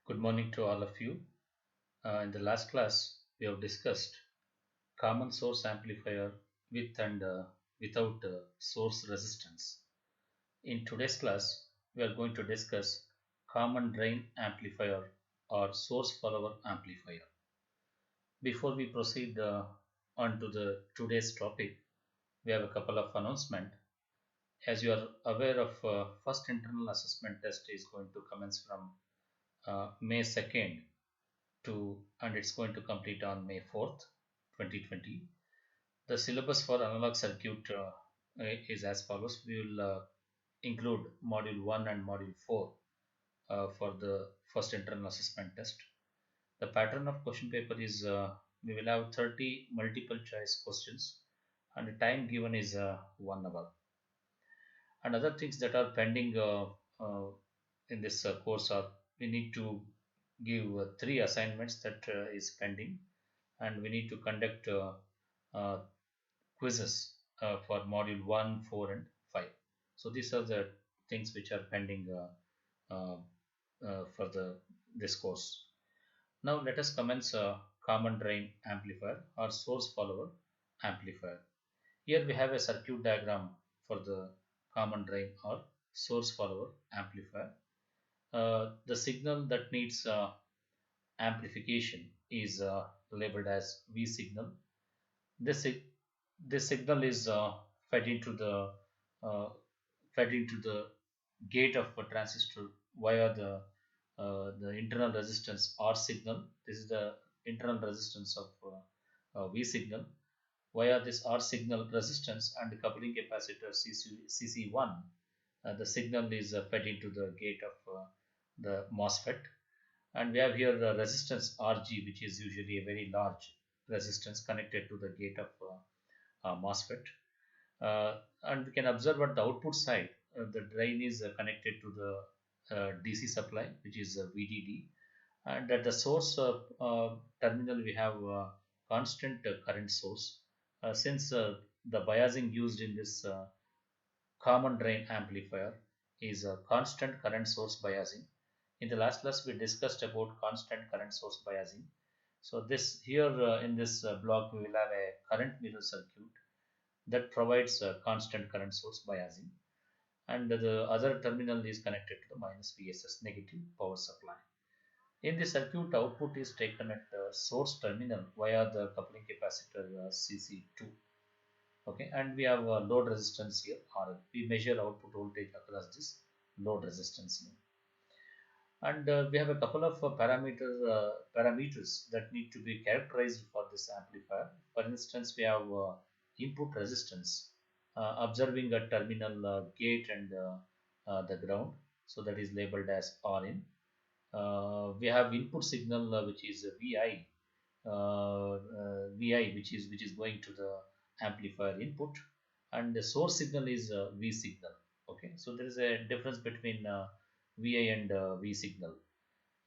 Good morning to all of you. In the last class, we have discussed common source amplifier with and without source resistance. In today's class, we are going to discuss common drain amplifier or source follower amplifier. Before we proceed on to the today's topic, we have a couple of announcements. As you are aware of, first internal assessment test is going to commence from May 2nd and it's going to complete on May 4th, 2020. The syllabus for analog circuit is as follows. We will include module 1 and module 4 for the first internal assessment test. The pattern of question paper is we will have 30 multiple choice questions and the time given is 1 hour. And other things that are pending in this course are we need to give 3 assignments that is pending, and we need to conduct uh, quizzes for module 1, 4 and 5. So these are the things which are pending uh, for the this course. Now let us commence a common drain amplifier or source follower amplifier. Here we have a circuit diagram for the common drain or source follower amplifier. The signal that needs amplification is labeled as V signal. This, this signal is fed into the uh, fed into the gate of a transistor via the internal resistance R signal. This is the internal resistance of V signal. Via this R signal resistance and the coupling capacitor CC1, the signal is fed into the gate of the MOSFET. And we have here the resistance RG, which is usually a very large resistance connected to the gate of MOSFET. And we can observe at the output side, the drain is connected to the DC supply, which is VDD. And at the source terminal, we have constant current source. Since the biasing used in this common drain amplifier is a constant current source biasing. In the last class, we discussed about constant current source biasing. So this here in this block, we will have a current mirror circuit that provides constant current source biasing, and the other terminal is connected to the minus VSS negative power supply. In the circuit, output is taken at the source terminal via the coupling capacitor CC2. Okay, and we have a load resistance here, or we measure output voltage across this load resistance here. And we have a couple of parameters that need to be characterized for this amplifier. For instance, we have input resistance, observing a terminal gate and the ground. So that is labeled as RN. We have input signal which is VI, which is going to the amplifier input, and the source signal is V signal. Okay, so there is a difference between VI and V signal.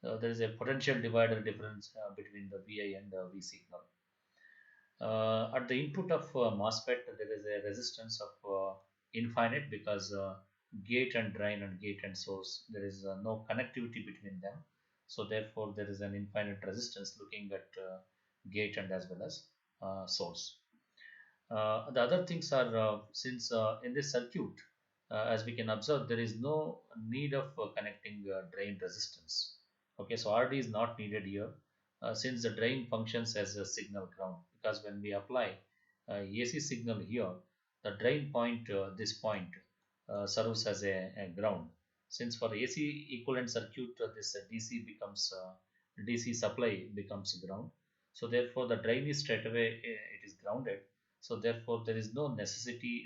There is a potential divider difference between the VI and V signal. At the input of MOSFET, there is a resistance of infinite because gate and drain and gate and source, there is no connectivity between them. So therefore, there is an infinite resistance looking at gate and as well as source. The other things are since in this circuit, as we can observe, there is no need of connecting drain resistance. Okay, so RD is not needed here since the drain functions as a signal ground, because when we apply AC signal here, the drain point, this point, serves as a ground. Since for AC equivalent circuit, this DC becomes DC supply becomes ground. So therefore, the drain is straight away it is grounded. So therefore, there is no necessity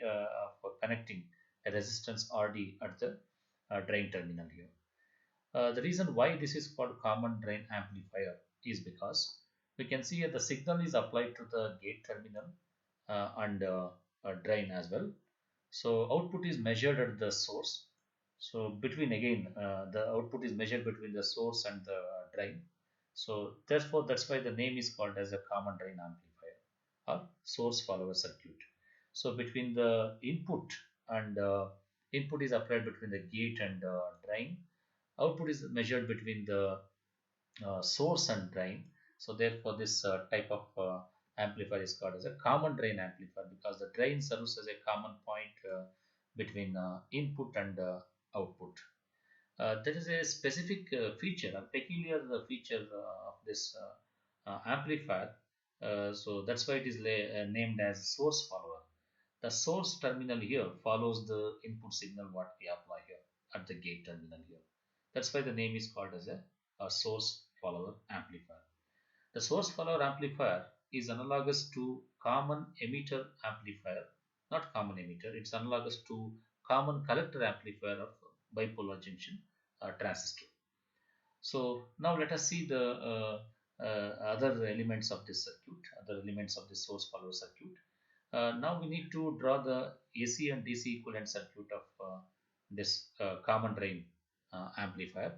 for connecting a resistance RD at the drain terminal here. The reason why this is called common drain amplifier is because we can see the signal is applied to the gate terminal and drain as well. So output is measured at the source. So between again the output is measured between the source and the drain. So therefore that's why the name is called as a common drain amplifier or source follower circuit. So between the input and input is applied between the gate and drain. Output is measured between the source and drain. So therefore, this type of amplifier is called as a common drain amplifier because the drain serves as a common point between input and output. There is a specific feature, a peculiar feature of this amplifier. So that's why it is named as source follower. The source terminal here follows the input signal what we apply here at the gate terminal here. That's why the name is called as a source follower amplifier. The source follower amplifier is analogous to common emitter amplifier, not common emitter, it's analogous to common collector amplifier of bipolar junction transistor. So now let us see the other elements of this circuit, other elements of the source follower circuit. Now we need to draw the AC and DC equivalent circuit of this common drain amplifier.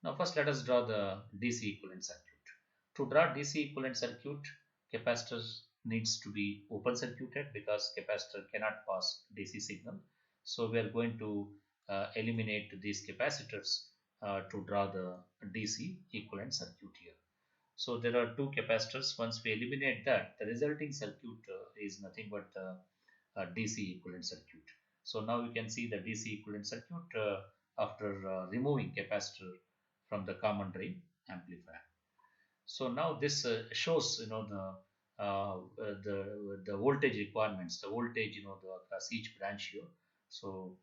Now first let us draw the DC equivalent circuit. To draw DC equivalent circuit, capacitor needs to be open circuited because capacitor cannot pass DC signal. So we are going to eliminate these capacitors to draw the DC equivalent circuit here. So there are two capacitors. Once we eliminate that, the resulting circuit is nothing but DC equivalent circuit. So now you can see the DC equivalent circuit after removing capacitor from the common drain amplifier. So now this shows the voltage requirements, the voltage the across each branch here. So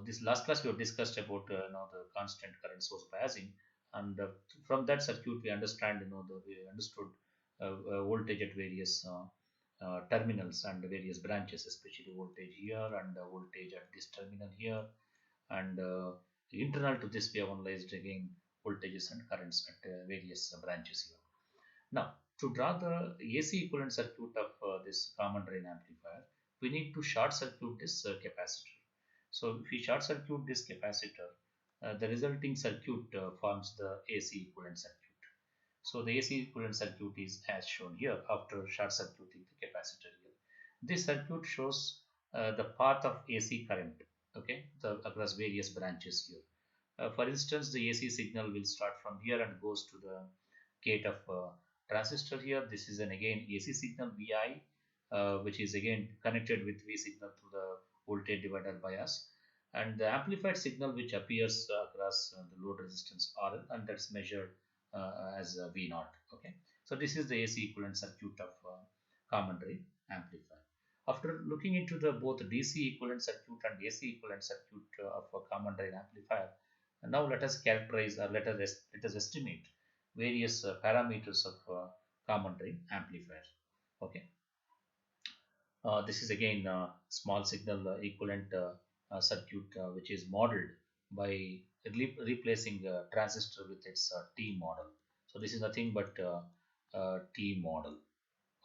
this last class we have discussed about the constant current source biasing, and from that circuit we understand we understood voltage at various terminals and various branches, especially voltage here and voltage at this terminal here, and internal to this we have analyzed again voltages and currents at various branches here. Now, to draw the AC equivalent circuit of this common drain amplifier, we need to short circuit this capacitor. So, if we short circuit this capacitor, the resulting circuit forms the AC equivalent circuit. So, the AC equivalent circuit is as shown here after short circuiting the capacitor here. This circuit shows the path of AC current, okay, across various branches here. For instance, the AC signal will start from here and goes to the gate of transistor here. This is an again AC signal VI, which is again connected with V signal to the voltage divider bias, and the amplified signal which appears across the load resistance RL, and that's measured as V naught. Okay, so this is the AC equivalent circuit of common drain amplifier. After looking into the both DC equivalent circuit and AC equivalent circuit of a common drain amplifier, now let us characterize or let us estimate various parameters of common drain amplifier. Okay, this is again small signal equivalent circuit which is modeled by replacing transistor with its T model. So this is nothing but T model.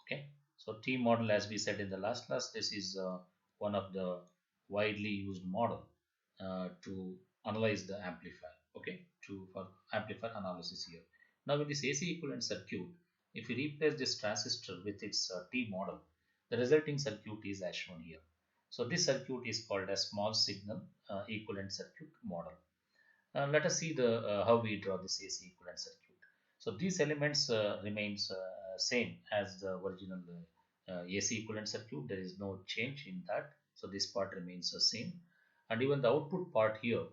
Okay, so T model, as we said in the last class, this is one of the widely used model to analyze the amplifier. Okay, for amplifier analysis here. Now in this AC equivalent circuit, if we replace this transistor with its T model, the resulting circuit is as shown here. So this circuit is called a small signal equivalent circuit model. Let us see the how we draw this AC equivalent circuit. So these elements remains same as the original AC equivalent circuit. There is no change in that. So this part remains the same, and even the output part here,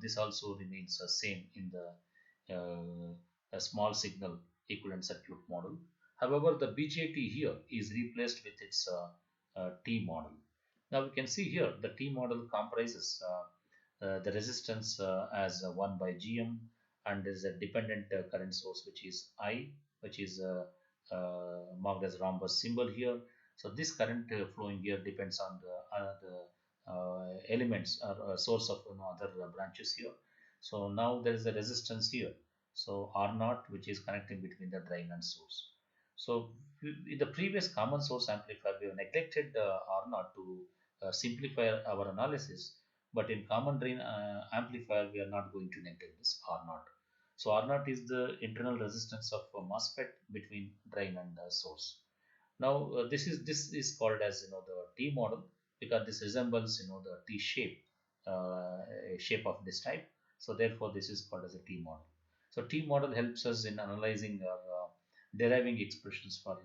this also remains the same in the small signal equivalent circuit model. However, the BJT here is replaced with its T model. Now we can see here the T model comprises the resistance as 1 by GM, and there is a dependent current source which is I, which is marked as rhombus symbol here. So this current flowing here depends on the elements or source of other branches here. So now there is a resistance here. So R0, which is connecting between the drain and source. So in the previous common source amplifier, we have neglected R0 to simplify our analysis. But in common drain amplifier, we are not going to neglect this R0. So R0 is the internal resistance of a MOSFET between drain and source. Now this is called as the T model because this resembles the T shape, shape of this type. So therefore this is called as a T model. So T model helps us in analyzing or deriving expressions for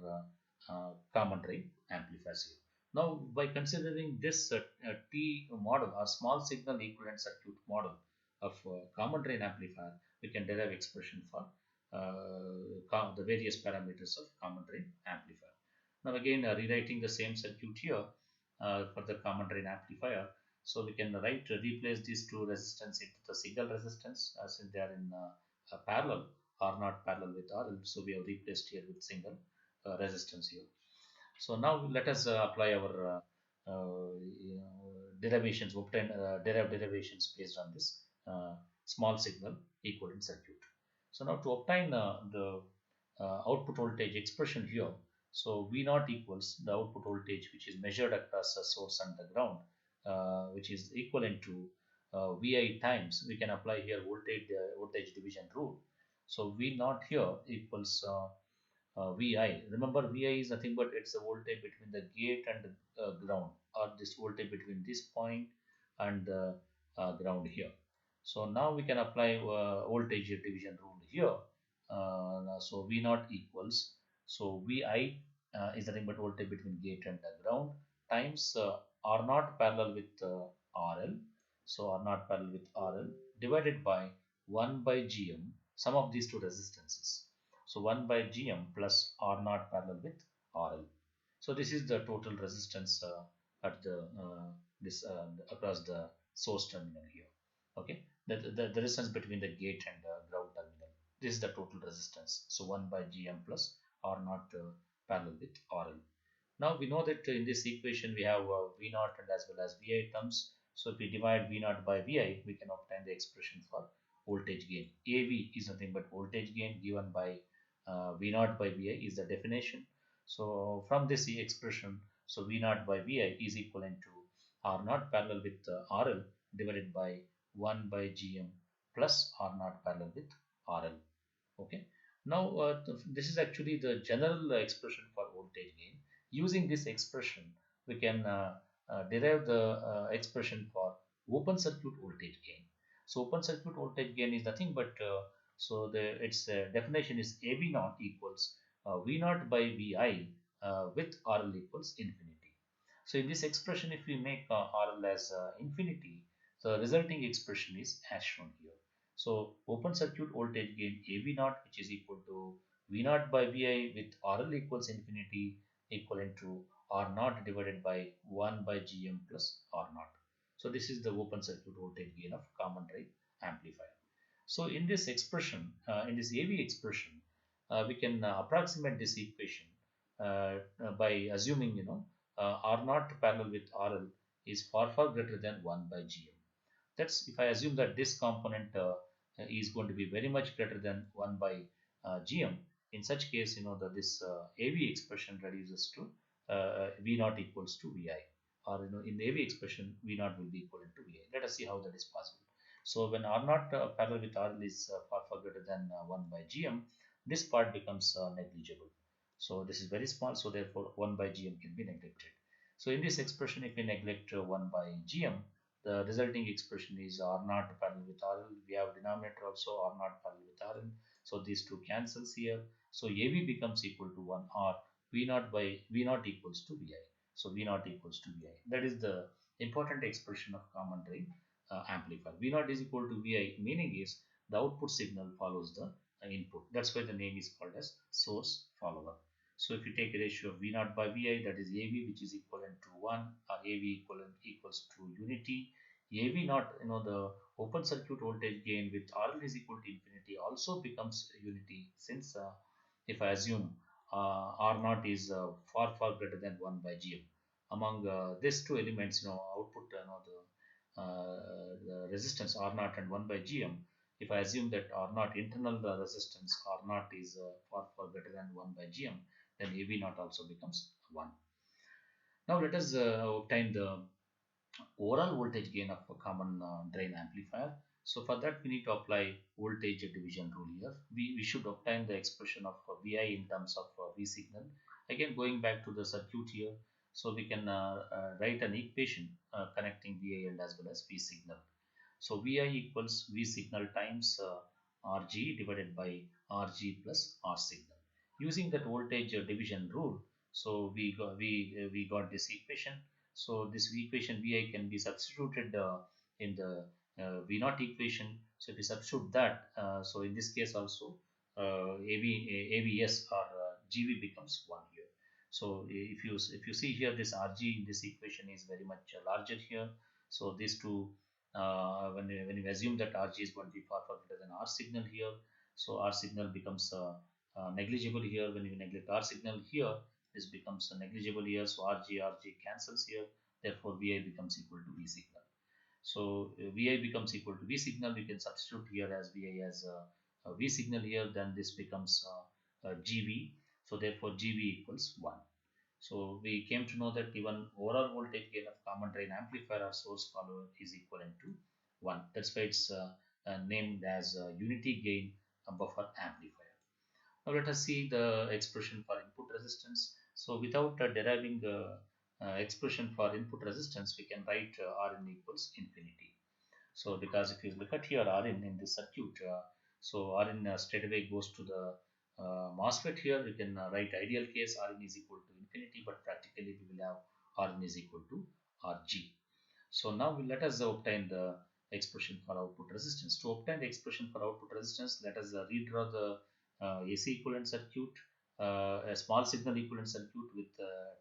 common drain amplifiers here. Now, by considering this T model or small signal equivalent circuit model of common drain amplifier, we can derive expression for the various parameters of common drain amplifier. Now, again, rewriting the same circuit here for the common drain amplifier. So we can replace these two resistance into the single resistance since they are in parallel or not parallel with RL. So we have replaced here with single resistance here. So now let us apply our derivations, obtain derived derivations based on this small signal equivalent circuit. So now to obtain the output voltage expression here, so V naught equals the output voltage which is measured across the source and the ground, which is equivalent to Vi times, we can apply here voltage division rule. So V naught here equals Vi. Remember, Vi is nothing but it's the voltage between the gate and the ground, or this voltage between this point and the ground here. So now we can apply voltage division rule here. So V naught equals, so Vi is nothing but voltage between gate and the ground times R naught parallel with RL. So R naught parallel with RL divided by 1 by Gm, sum of these two resistances. So 1 by Gm plus R naught parallel with RL. So this is the total resistance at the this across the source terminal here. Okay, the distance between the gate and the ground terminal. This is the total resistance. So 1 by Gm plus R naught parallel with RL. Now we know that in this equation we have V naught and as well as Vi terms. So if we divide V naught by Vi, we can obtain the expression for voltage gain. AV is nothing but voltage gain given by V naught by Vi is the definition. So from this expression, so V naught by Vi is equivalent to R naught parallel with RL divided by 1 by Gm plus R naught parallel with RL. Okay. Now this is actually the general expression for voltage gain. Using this expression, we can derive the expression for open circuit voltage gain. So open circuit voltage gain is nothing but so its definition is AV naught equals V naught by Vi with RL equals infinity. So in this expression, if we make RL as infinity, the resulting expression is as shown here. So open circuit voltage gain AV naught, which is equal to V naught by Vi with RL equals infinity, equivalent to R naught divided by 1 by Gm plus R naught. So this is the open circuit voltage gain of common drain amplifier. So in this expression, in this AV expression, we can approximate this equation by assuming, R naught parallel with RL is far greater than 1 by Gm. That's if I assume that this component is going to be very much greater than 1 by Gm. In such case, that this AV expression reduces to V naught equals to Vi, or in the AV expression V naught will be equivalent to Vi. Let us see how that is possible. So when R naught parallel with RL is far greater than 1 by Gm, this part becomes negligible. So this is very small, so therefore 1 by Gm can be neglected. So in this expression, if we neglect 1 by Gm, the resulting expression is R naught parallel with RL. We have denominator also R naught parallel with RL. So these two cancels here. So AV becomes equal to 1 or V naught by V naught equals to Vi. So V naught equals to Vi. That is the important expression of common drain amplifier. V naught is equal to Vi, meaning is the output signal follows the input. That's why the name is called as source follower. So if you take a ratio of V naught by Vi, that is AV, which is equivalent to 1, or AV equals to unity. AV naught, the open circuit voltage gain with RL is equal to infinity also becomes unity, since if I assume R naught is far greater than 1 by Gm. Among these two elements, output, the resistance R naught and 1 by Gm, if I assume that R naught internal resistance R naught is far greater than 1 by Gm, then AV naught also becomes 1. Now let us obtain the overall voltage gain of a common drain amplifier. So for that we need to apply voltage division rule here. We should obtain the expression of Vi in terms of V signal. Again, going back to the circuit here, so we can write an equation connecting Vi and as well as V signal. So Vi equals V signal times Rg divided by Rg plus R signal. Using that voltage division rule, so we got this equation. So this equation Vi can be substituted in the V naught equation. So if we substitute that, so in this case also AVS or GV becomes 1 here. So if you see here, this Rg in this equation is very much larger here. So these two, when you assume that Rg is going to be far greater than R signal here, so R signal becomes negligible here. When you neglect R signal here, this becomes negligible here. So Rg cancels here. Therefore, Vi becomes equal to V signal. So Vi becomes equal to V signal. We can substitute here as Vi as a V signal here. Then this becomes GV. So therefore, GV equals 1. So we came to know that even overall voltage gain of common drain amplifier or source follower is equivalent to 1. That's why it's named as unity gain buffer amplifier. Now let us see the expression for input resistance. So without deriving the expression for input resistance, we can write Rn equals infinity. So because if you look at here Rn in this circuit, so Rn straight away goes to the MOSFET here. We can write ideal case Rn is equal to infinity, but practically we will have Rn is equal to Rg. So now let us obtain the expression for output resistance. To obtain the expression for output resistance, let us redraw the AC equivalent circuit, a small signal equivalent circuit with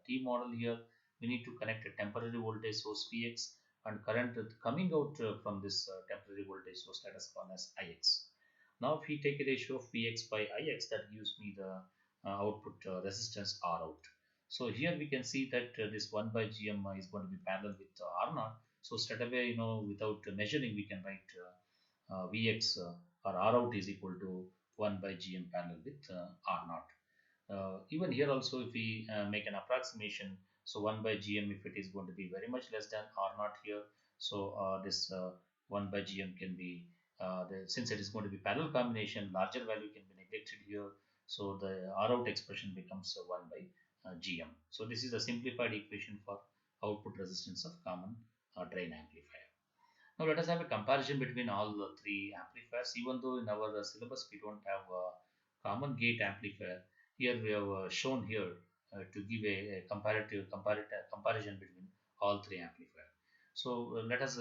T model here. We need to connect a temporary voltage source Vx and current coming out from this temporary voltage source, let us call as Ix. Now if we take a ratio of Vx by Ix, that gives me the output resistance R out. So here we can see that this 1 by Gm is going to be parallel with R naught. So straight away, without measuring, we can write Vx or R out is equal to 1 by Gm parallel with R naught. Even here also, if we make an approximation, so 1 by Gm, if it is going to be very much less than R naught here, so this 1 by Gm can be, since it is going to be parallel combination, larger value can be neglected here. So the R out expression becomes 1 by Gm. So this is a simplified equation for output resistance of common drain amplifier. Now let us have a comparison between all the three amplifiers. Even though in our syllabus we don't have a common gate amplifier, here we have shown here to give a comparison between all three amplifiers. So let us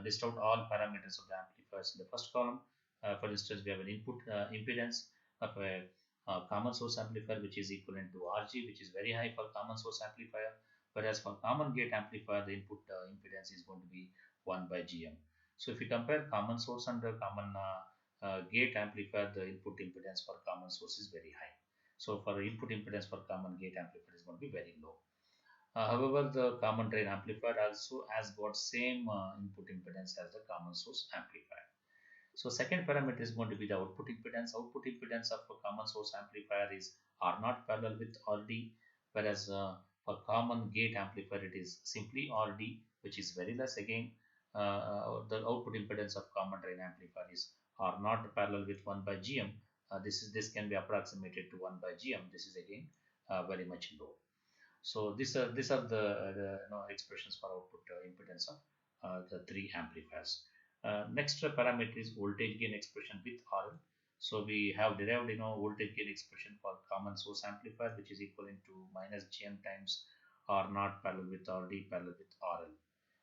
list out all parameters of the amplifiers in the first column. For instance, we have an input impedance of a common source amplifier which is equivalent to Rg, which is very high for common source amplifier, whereas for common gate amplifier the input impedance is going to be 1 by Gm. So if you compare common source and common gate amplifier, the input impedance for common source is very high. So for input impedance for common gate amplifier is going to be very low. However, the common drain amplifier also has got same input impedance as the common source amplifier. So second parameter is going to be the output impedance. Output impedance of a common source amplifier is R naught parallel with Rd, whereas for common gate amplifier it is simply Rd, which is very less. Again, the output impedance of common drain amplifier is R naught parallel with 1 by Gm. This can be approximated to 1 by Gm. This is again very much low. So these are the expressions for output impedance of the three amplifiers. Next parameter is voltage gain expression with RL. So we have derived voltage gain expression for common source amplifier, which is equivalent to minus Gm times R naught parallel with Rd parallel with RL.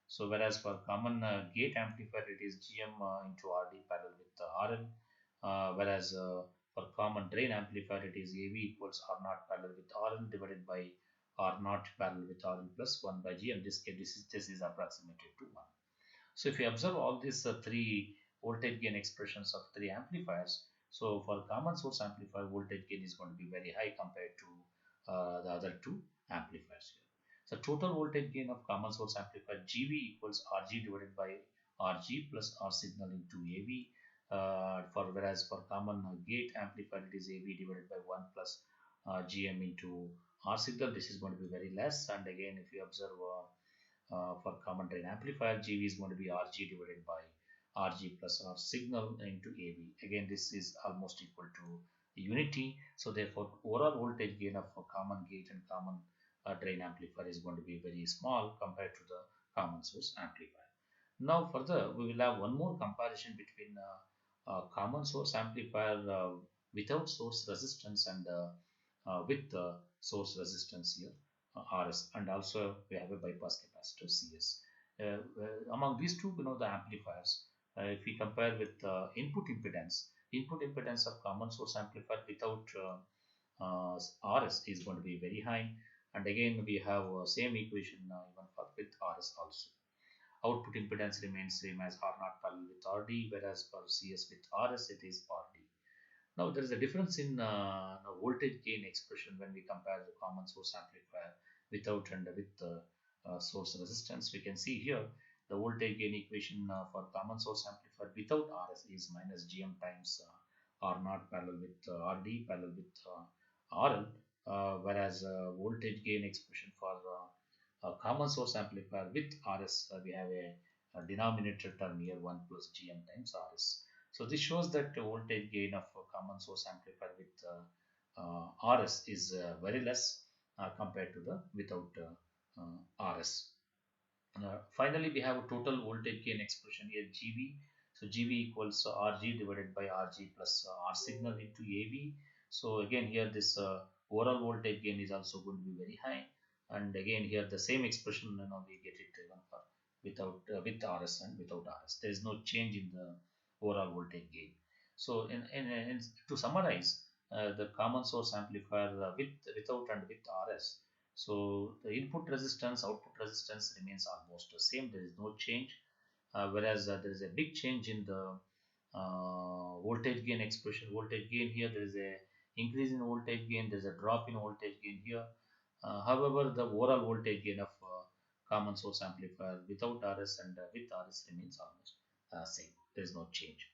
So whereas for common gate amplifier it is Gm into Rd parallel with RL, whereas for common drain amplifier it is Av equals R naught parallel with RL divided by R naught parallel with RL plus 1 by Gm. This is approximated to 1. So if you observe all these three voltage gain expressions of three amplifiers, so for common source amplifier, voltage gain is going to be very high compared to the other two amplifiers here. So total voltage gain of common source amplifier GV equals Rg divided by Rg plus R signal into AV. Whereas for common gate amplifier it is AV divided by 1 plus Gm into R signal. This is going to be very less. And again, if you observe for common drain amplifier, GV is going to be Rg divided by Rg plus R signal into AV. Again, this is almost equal to unity. So therefore, overall voltage gain of a common gate and common drain amplifier is going to be very small compared to the common source amplifier. Now further, we will have one more comparison between common source amplifier without source resistance and with source resistance here, RS, and also we have a bypass capacitor CS. Among these two, the amplifiers, if we compare with input impedance of common source amplifier without RS is going to be very high, and again we have same equation even for with RS also. Output impedance remains same as R naught parallel with RD, whereas for CS with RS it is RD. Now there is a difference in voltage gain expression when we compare the common source amplifier without and with source resistance. We can see here the voltage gain equation for common source amplifier without RS is minus GM times R naught parallel with RD parallel with RL, whereas voltage gain expression for common source amplifier with RS, we have a denominator term here 1 plus Gm times RS. So this shows that the voltage gain of a common source amplifier with RS is very less compared to the without RS. Finally, we have a total voltage gain expression here GV. So GV equals RG divided by RG plus R signal into AV. So again here this overall voltage gain is also going to be very high, and again here the same expression we get it even for without with RS and without RS. There is no change in the overall voltage gain. So to summarize, the common source amplifier without and with RS, so the input resistance, output resistance remains almost the same. There is no change, whereas there is a big change in the voltage gain expression. Voltage gain here, there is a increase in voltage gain. There is a drop in voltage gain here. However, the overall voltage gain of common source amplifier without RS and with RS remains almost same. There is no change.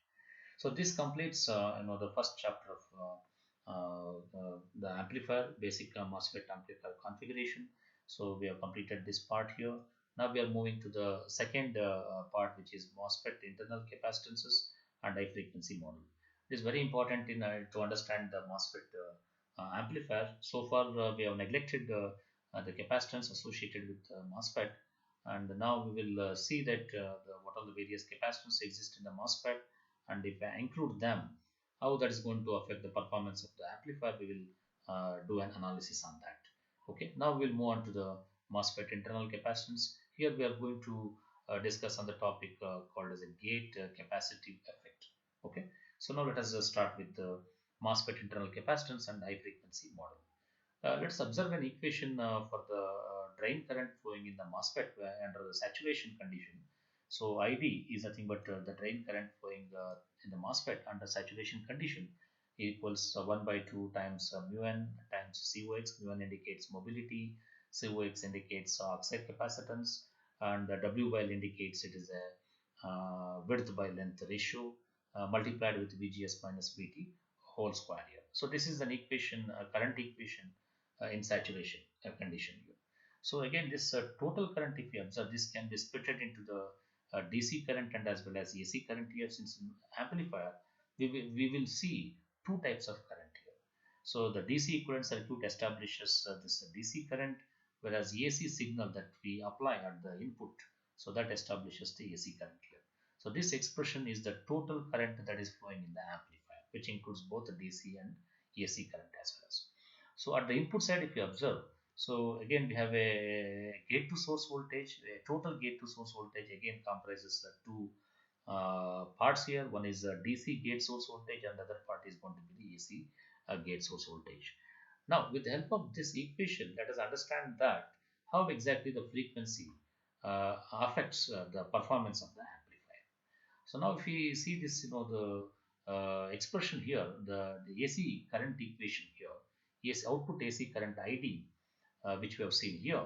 So this completes the first chapter of the amplifier, basic MOSFET amplifier configuration. So we have completed this part here. Now we are moving to the second part, which is MOSFET internal capacitances and high frequency model. It is very important to understand the MOSFET amplifier. So far we have neglected the capacitance associated with MOSFET, and now we will see that what are the various capacitance exist in the MOSFET, and if I include them, how that is going to affect the performance of the amplifier. We will do an analysis on that. Okay, now we'll move on to the MOSFET internal capacitance. Here we are going to discuss on the topic called as a gate capacitive effect. Okay, so now let us start with the MOSFET internal capacitance and high frequency model. Let's observe an equation for the drain current flowing in the MOSFET under the saturation condition. So ID is nothing but the drain current flowing in the MOSFET under saturation condition equals 1 by 2 times mu n times COX. Mu n indicates mobility, COX indicates oxide capacitance, and W by L indicates it is a width by length ratio multiplied with VGS minus VT whole square here. So this is an equation, current equation in saturation condition here. So again, this total current, if you observe, this can be split into the DC current and as well as AC current here. Since in amplifier, we will see two types of current here. So the DC equivalent circuit establishes this DC current, whereas AC signal that we apply at the input, so that establishes the AC current here. So this expression is the total current that is flowing in the amplifier, which includes both the DC and AC current as well as. So at the input side, if you observe, so again we have a gate to source voltage. A total gate to source voltage again comprises two parts here. One is DC gate source voltage, and the other part is going to be the AC gate source voltage. Now with the help of this equation, let us understand that how exactly the frequency affects the performance of the amplifier. So now if we see this, the expression here, the AC current equation here, yes, output AC current ID, which we have seen here,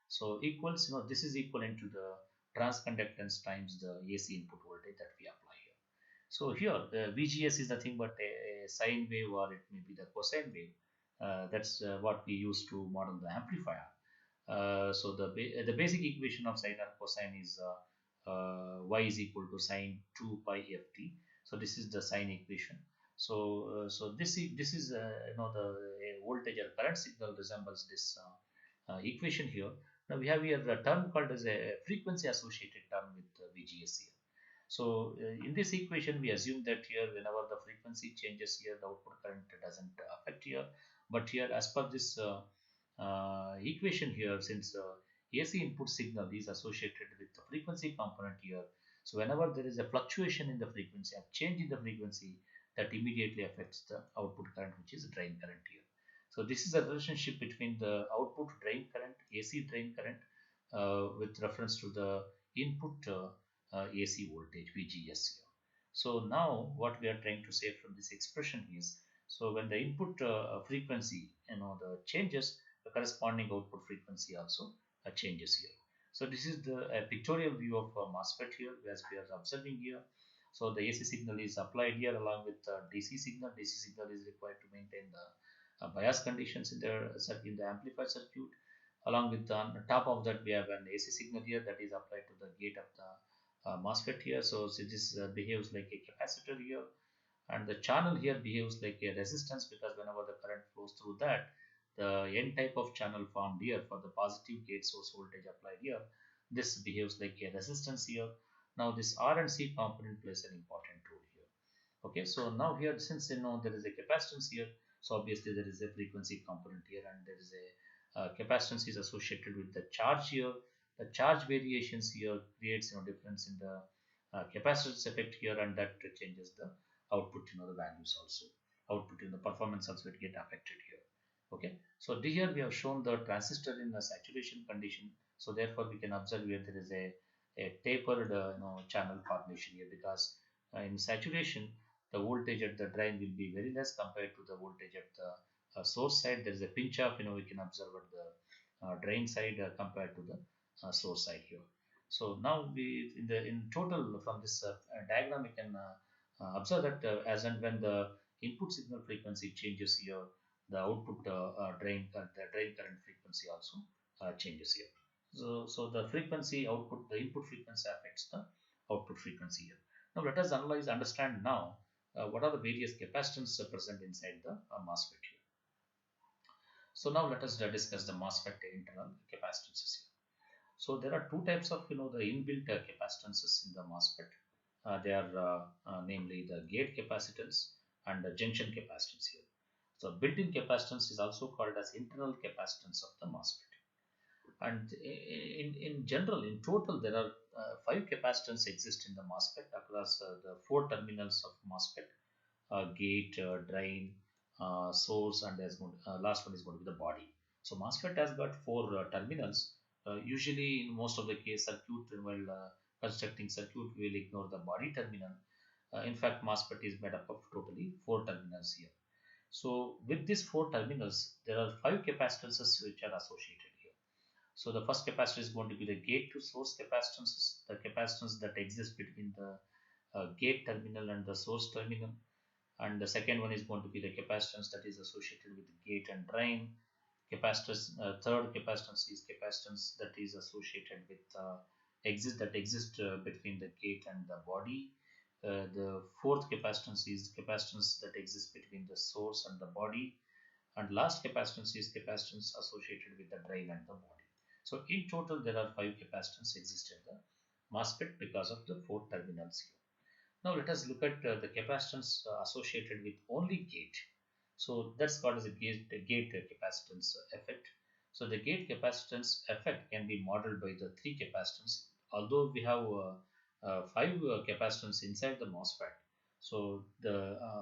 so equals, this is equivalent to the transconductance times the AC input voltage that we apply here. So here VGS is nothing but a sine wave, or it may be the cosine wave. That's what we use to model the amplifier. So the basic equation of sine or cosine is y is equal to sine 2 pi ft. So this is the sine equation. So this is the voltage or current signal resembles this equation here. Now we have here the term called as a frequency associated term with VGS here. So in this equation, we assume that here, whenever the frequency changes here, the output current doesn't affect here. But here, as per this equation here, since AC input signal is associated with the frequency component here, so whenever there is a fluctuation in the frequency, a change in the frequency, that immediately affects the output current, which is drain current here. So this is a relationship between the output drain current, AC drain current, with reference to the input AC voltage VGS here. So now what we are trying to say from this expression is, so when the input frequency, the changes, the corresponding output frequency also changes here. So this is the pictorial view of MOSFET here, as we are observing here. So the AC signal is applied here along with DC signal. DC signal is required to maintain the bias conditions in the amplifier circuit. Along with on top of that, we have an AC signal here that is applied to the gate of the MOSFET here. So this behaves like a capacitor here, and the channel here behaves like a resistance, because whenever the current flows through that, the N type of channel formed here for the positive gate source voltage applied here, this behaves like a resistance here. Now this R and C component plays an important role here. Okay, so now here, since there is a capacitance here, so obviously there is a frequency component here, and there is a capacitance is associated with the charge here. The charge variations here creates difference in the capacitance effect here, and that changes the output, the values also, output in the performance also it get affected here. Okay, so here we have shown the transistor in the saturation condition. So therefore we can observe here there is a tapered channel formation here, because in saturation the voltage at the drain will be very less compared to the voltage at the source side. There is a pinch off, we can observe at the drain side compared to the source side here. So now we in total from this diagram we can observe that as and when the input signal frequency changes here, the output the drain current frequency also changes here. So the frequency output, the input frequency affects the output frequency here. Now let us understand now what are the various capacitance present inside the MOSFET here. So now let us discuss the MOSFET internal capacitances here. So there are two types of the inbuilt capacitances in the MOSFET. They are namely the gate capacitance and the junction capacitance here. So built-in capacitance is also called as internal capacitance of the MOSFET. And in general, in total, there are 5 capacitance exist in the MOSFET across the 4 terminals of MOSFET: gate, drain, source, and last one is going to be the body. So MOSFET has got 4 terminals. Usually, in most of the case, circuit while constructing circuit, we will ignore the body terminal. In fact, MOSFET is made up of totally 4 terminals here. So with these 4 terminals, there are 5 capacitances which are associated here. So the first capacitor is going to be the gate to source capacitances, the capacitance that exists between the gate terminal and the source terminal. And the second one is going to be the capacitance that is associated with the gate and drain. Third capacitance is capacitance that is associated with exist between the gate and the body. The fourth capacitance is capacitance that exists between the source and the body, and last capacitance is capacitance associated with the drain and the body. So in total there are 5 capacitance exist in the MOSFET because of the 4 terminals here. Now let us look at the capacitance associated with only gate. So that's called as a gate capacitance effect. So the gate capacitance effect can be modeled by the 3 capacitance. Although we have 5 capacitance inside the MOSFET, so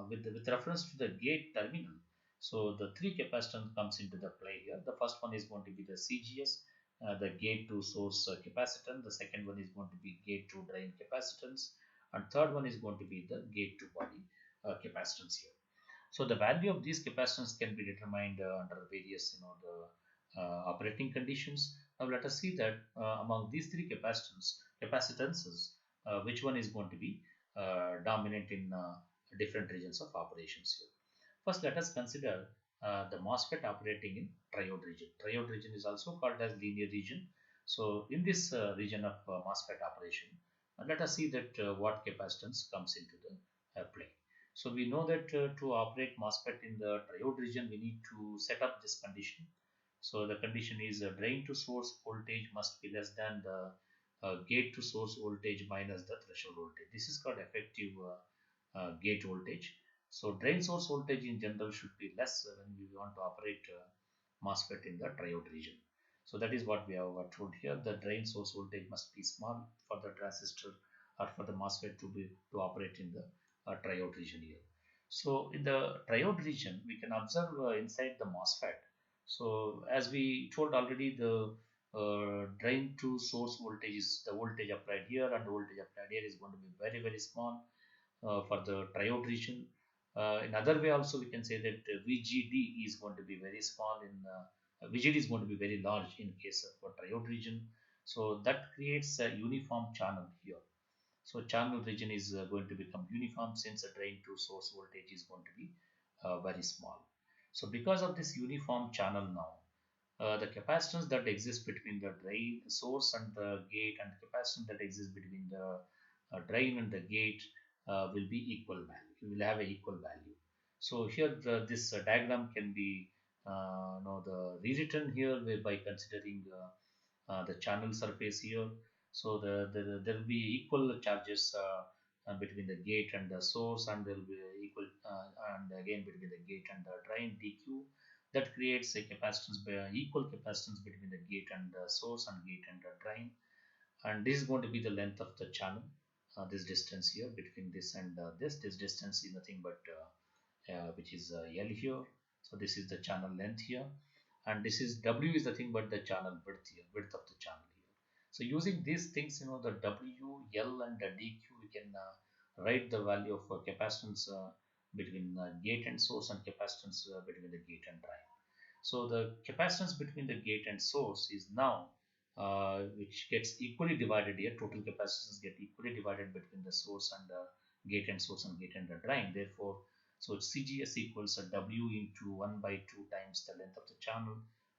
with reference to the gate terminal, so the 3 capacitance comes into the play here. The first one is going to be the CGS, the gate to source capacitance. The second one is going to be gate to drain capacitance, and third one is going to be the gate to body capacitance here. So the value of these capacitance can be determined under various operating conditions. Now let us see that among these 3 capacitances, which one is going to be dominant in different regions of operations here. First, let us consider the MOSFET operating in triode region. Triode region is also called as linear region. So in this region of MOSFET operation, let us see that what capacitance comes into the play. So we know that to operate MOSFET in the triode region, we need to set up this condition. So the condition is drain to source voltage must be less than the gate to source voltage minus the threshold voltage. This is called effective gate voltage. So drain source voltage in general should be less when we want to operate MOSFET in the triode region. So that is what we have told here. The drain source voltage must be small for the transistor or for the MOSFET to operate in the triode region here. So in the triode region, we can observe inside the MOSFET. So as we told already, the drain to source voltage is the voltage applied here, and the voltage applied here is going to be very very small for the triode region. In other way also we can say that VGD is going to be very small in VGD is going to be very large in case of triode region. So that creates a uniform channel here. So channel region is going to become uniform since the drain to source voltage is going to be very small. So because of this uniform channel now, the capacitance that exists between the drain source and the gate and the capacitance that exists between the drain and the gate will be equal value. We will have a equal value. So here this diagram can be the rewritten here by considering the channel surface here. So there will be equal charges between the gate and the source, and there will be equal and again between the gate and the drain dq. That creates a capacitance, equal capacitance between the gate and the source and gate and the drain. And this is going to be the length of the channel. This distance here between this and this distance is nothing but which is L here. So this is the channel length here, and this is W is the thing but the channel width here, width of the channel here. So using these things, the W, L and the DQ, we can write the value of capacitance between gate and source and capacitance between the gate and drain. So the capacitance between the gate and source is now which gets equally divided here. Total capacitances get equally divided between the source and the gate and source and gate and the drain. Therefore, so CGS equals a W into 1 by 2 times the length of the channel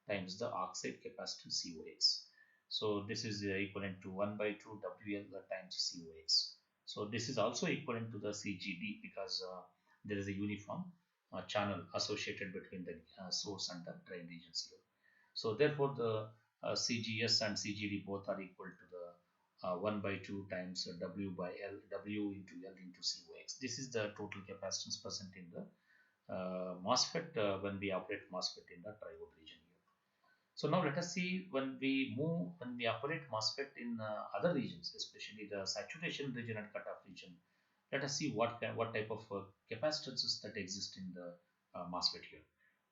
times the oxide capacitance COX. So this is equivalent to 1 by 2 WL times COX. So this is also equivalent to the CGD because there is a uniform channel associated between the source and the drain regions here. So therefore the CGS and CGD both are equal to the 1 by 2 times W by L, W into L into COX. This is the total capacitance present in the MOSFET when we operate MOSFET in the triode region here. So now let us see when we operate MOSFET in other regions, especially the saturation region and cutoff region. Let us see what type of capacitances that exist in the MOSFET here.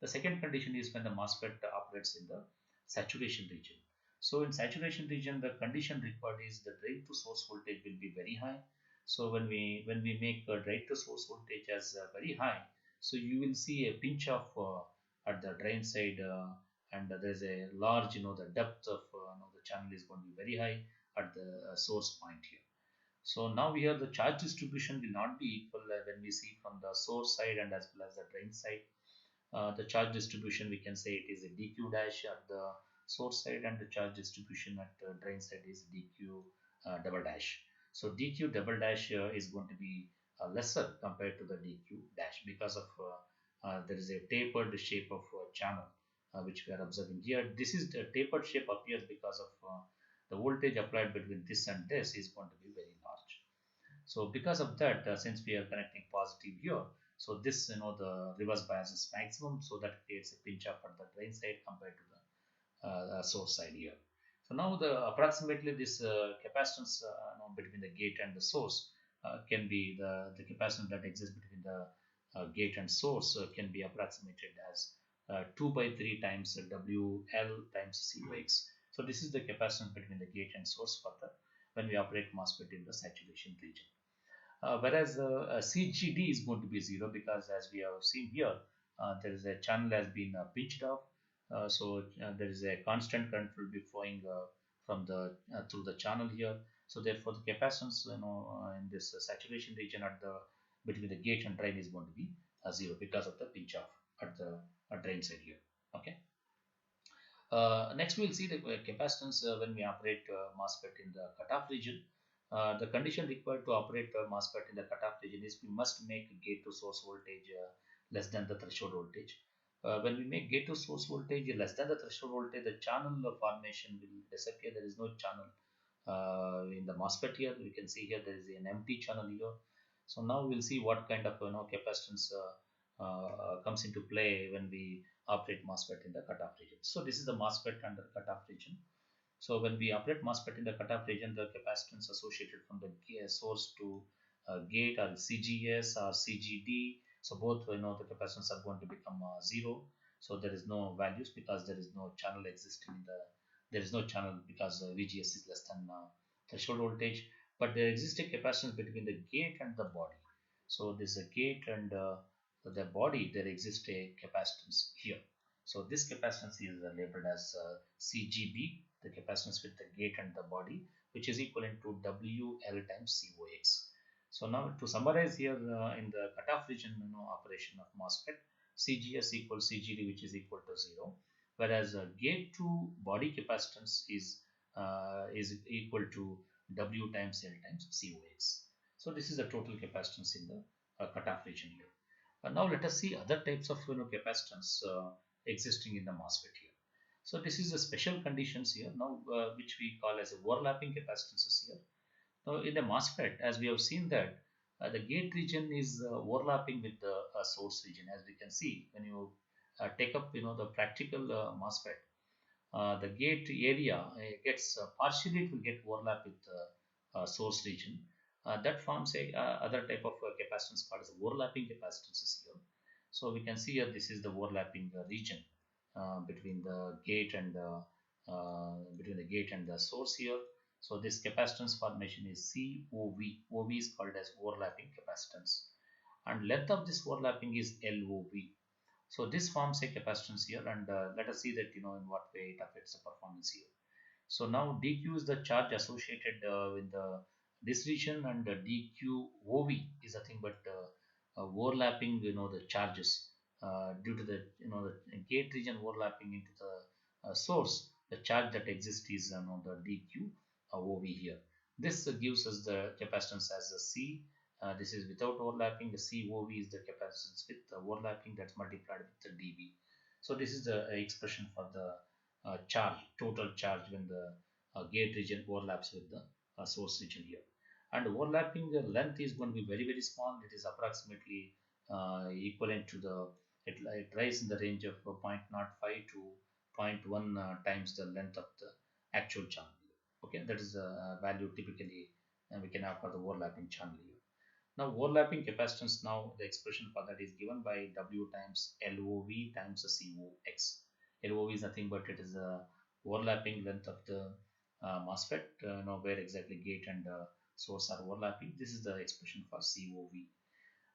The second condition is when the MOSFET operates in the saturation region. So in saturation region, the condition required is the drain to source voltage will be very high. So when we make a drain to source voltage as very high, so you will see a pinch off at the drain side, and there's a large, the depth of the channel is going to be very high at the source point here. So now here the charge distribution will not be equal when we see from the source side and as well as the drain side. The charge distribution, we can say it is a dq dash at the source side, and the charge distribution at the drain side is dq double dash. So dq double dash is going to be lesser compared to the dq dash because of there is a tapered shape of channel which we are observing here. This is the tapered shape appears because of the voltage applied between this and this is going to be very large. So because of that, since we are connecting positive here, so this, the reverse bias is maximum, so that creates a pinch up at the drain side compared to the source side here. So now the approximately this capacitance between the gate and the source can be the capacitance that exists between the gate and source can be approximated as 2 by 3 times WL times COX. So this is the capacitance between the gate and source for the when we operate MOSFET in the saturation region. Whereas CGD is going to be 0 because as we have seen here, there is a channel has been pinched off. So there is a constant current will be flowing from the through the channel here. So therefore the capacitance in this saturation region at the between the gate and drain is going to be 0 because of the pinch off at the drain side here. Okay. Next we'll see the capacitance when we operate MOSFET in the cutoff region. The condition required to operate MOSFET in the cutoff region is we must make gate to source voltage less than the threshold voltage. When we make gate to source voltage less than the threshold voltage, the channel formation will disappear. There is no channel in the MOSFET here. We can see here there is an empty channel here. So now we'll see what kind of capacitance comes into play when we operate MOSFET in the cutoff region. So this is the MOSFET under cutoff region. So when we operate MOSFET in the cutoff region, the capacitance associated from the source to gate or CGS or CGD. So both the capacitance are going to become zero. So there is no values because there is no channel existing in the, there is no channel because VGS is less than threshold voltage. But there exists a capacitance between the gate and the body. So this is a gate and the body, there exists a capacitance here. So this capacitance is labeled as CGB, the capacitance with the gate and the body, which is equivalent to WL times COX. So now to summarize here in the cutoff region operation of MOSFET, CGS equals CGD, which is equal to 0, whereas gate to body capacitance is equal to W times L times COX. So this is the total capacitance in the cutoff region here. Now let us see other types of capacitance existing in the MOSFET here. So this is the special conditions here now which we call as overlapping capacitances here. Now in the MOSFET, as we have seen that the gate region is overlapping with the source region, as we can see when you take up the practical MOSFET. The gate area gets partially, it will get overlap with the source region. That forms a other type of capacitance called as overlapping capacitances here. So we can see here this is the overlapping region between the gate and the source here. So this capacitance formation is COV. OV is called as overlapping capacitance, and length of this overlapping is LOV. So this forms a capacitance here, and let us see that in what way it affects the performance here. So now dq is the charge associated with this region, and dq/OV is nothing but overlapping the charges due to the the gate region overlapping into the source. The charge that exists is the dq/OV here. This gives us the capacitance as a C. This is without overlapping. The COV is the capacitance with the overlapping, that's multiplied with the dB. So this is the expression for the charge, total charge when the gate region overlaps with the source region here. And overlapping the length is going to be very, very small. It is approximately equivalent to the, it lies in the range of 0.05 to zero point 0.1 times the length of the actual channel. Okay, that is the value typically we can have for the overlapping channel here. Now overlapping capacitance, now the expression for that is given by W times LOV times the COX. LOV is nothing but it is the overlapping length of the MOSFET, where exactly gate and source are overlapping. This is the expression for COV.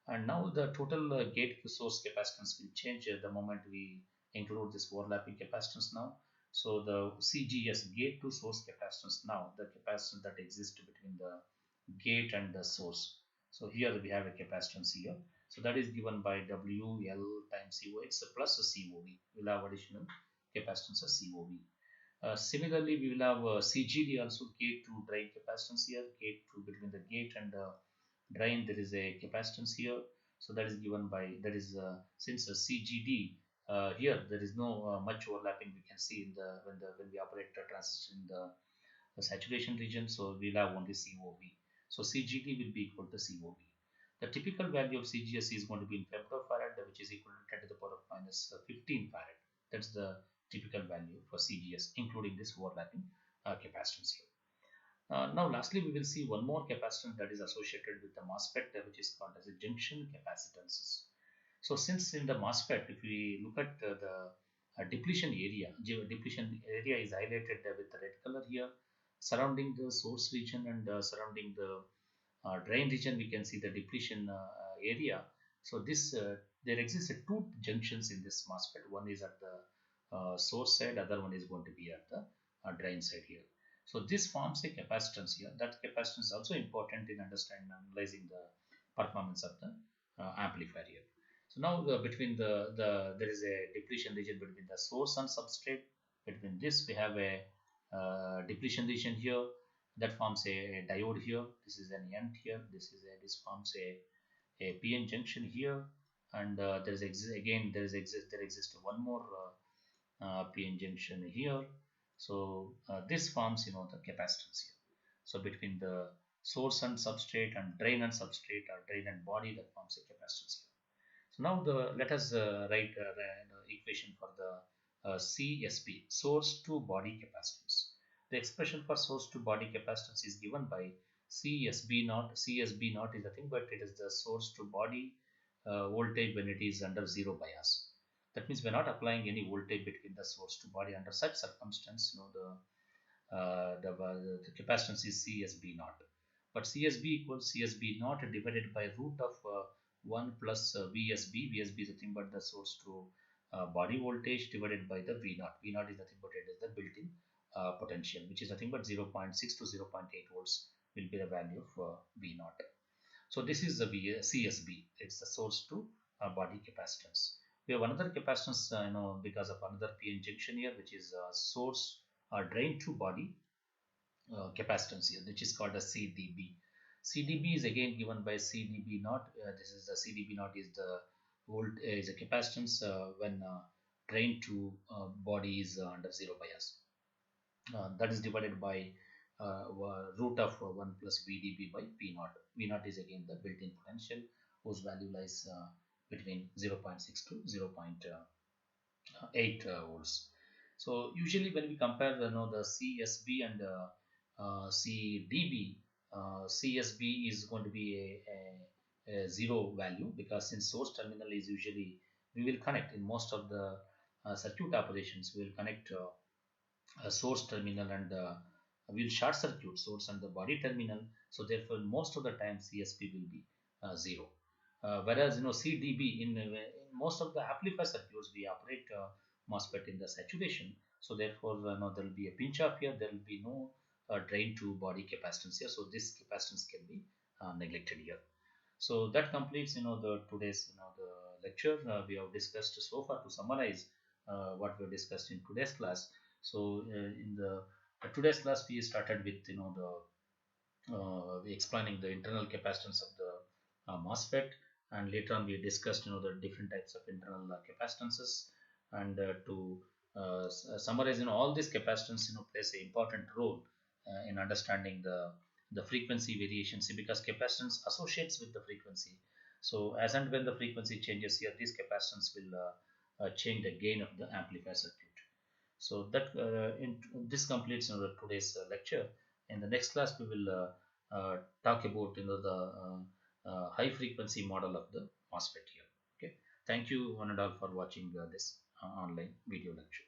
And now the total gate to source capacitance will change the moment we include this overlapping capacitance now. So the CGS, gate to source capacitance, now the capacitance that exists between the gate and the source. So here we have a capacitance here. So that is given by WL times COX plus COV. We will have additional capacitance of COV. Similarly, we will have CGD also, gate to drain capacitance here. Gate to, between the gate and drain there is a capacitance here. So that is given by, that is since CGD here there is no much overlapping we can see in the when we operate the transistor in the saturation region. So we will have only COV. So CGD will be equal to COV. The typical value of CGS is going to be in femtofarad, which is equal to 10 to the power of minus 15 farad. That's the typical value for CGS, including this overlapping capacitance here. Now lastly, we will see one more capacitance that is associated with the MOSFET, which is called as a junction capacitances. So since in the MOSFET, if we look at the depletion area is highlighted with the red color here, surrounding the source region and surrounding the drain region, we can see the depletion area. So this there exists two junctions in this MOSFET. One is at the source side, other one is going to be at the drain side here. So this forms a capacitance here. That capacitance is also important in understanding and analyzing the performance of the amplifier here. So now between there is a depletion region between the source and substrate. Between this we have a depletion region here that forms a diode here. This is an NT here. This forms a PN junction here, and there exists one more PN junction here. So this forms the capacitance here. So between the source and substrate and drain and substrate or drain and body, that forms a capacitance here. So now let us write the equation for the CSB, source to body capacitance. The expression for source to body capacitance is given by CSB naught. CSB naught is nothing but it is the source to body voltage when it is under zero bias. That means we're not applying any voltage between the source to body. Under such circumstance, the capacitance is CSB naught. But CSB equals CSB naught divided by root of 1 plus VSB. VSB is nothing but the source to body voltage divided by the V naught. V naught is nothing but it is the built-in potential, which is nothing but 0.6 to 0.8 volts will be the value of V naught. So this is the CSB. It's the source to body capacitance. We have another capacitance, because of another PN junction here, which is source drain to body capacitance here, which is called as CDB. CDB is again given by CDB naught. This is the CDB naught is the volt is a capacitance when drain to body is under zero bias. That is divided by root of 1 plus VDB by V naught. V naught is again the built-in potential whose value lies between 0.6 to 0.8 volts. So usually when we compare the CSB and CDB, CSB is going to be a zero value, because since source terminal is usually we will connect in most of the circuit operations, we will connect a source terminal and will short circuit source and the body terminal. So therefore most of the time CSP will be 0. Whereas CDB in most of the amplifier circuits we operate MOSFET in the saturation. So therefore there will be a pinch off here, there will be no drain to body capacitance here. So this capacitance can be neglected here. So that completes the today's the lecture we have discussed so far. To summarize what we have discussed in today's class. So in the today's class we started with explaining the internal capacitance of the MOSFET, and later on we discussed the different types of internal capacitances, and to summarize all these capacitance plays an important role in understanding the frequency variations, because capacitance associates with the frequency. So as and when the frequency changes here, this capacitance will change the gain of the amplifier circuit. So that this completes today's lecture. In the next class, we will talk about the high frequency model of the MOSFET here. Okay, thank you one and all for watching this online video lecture.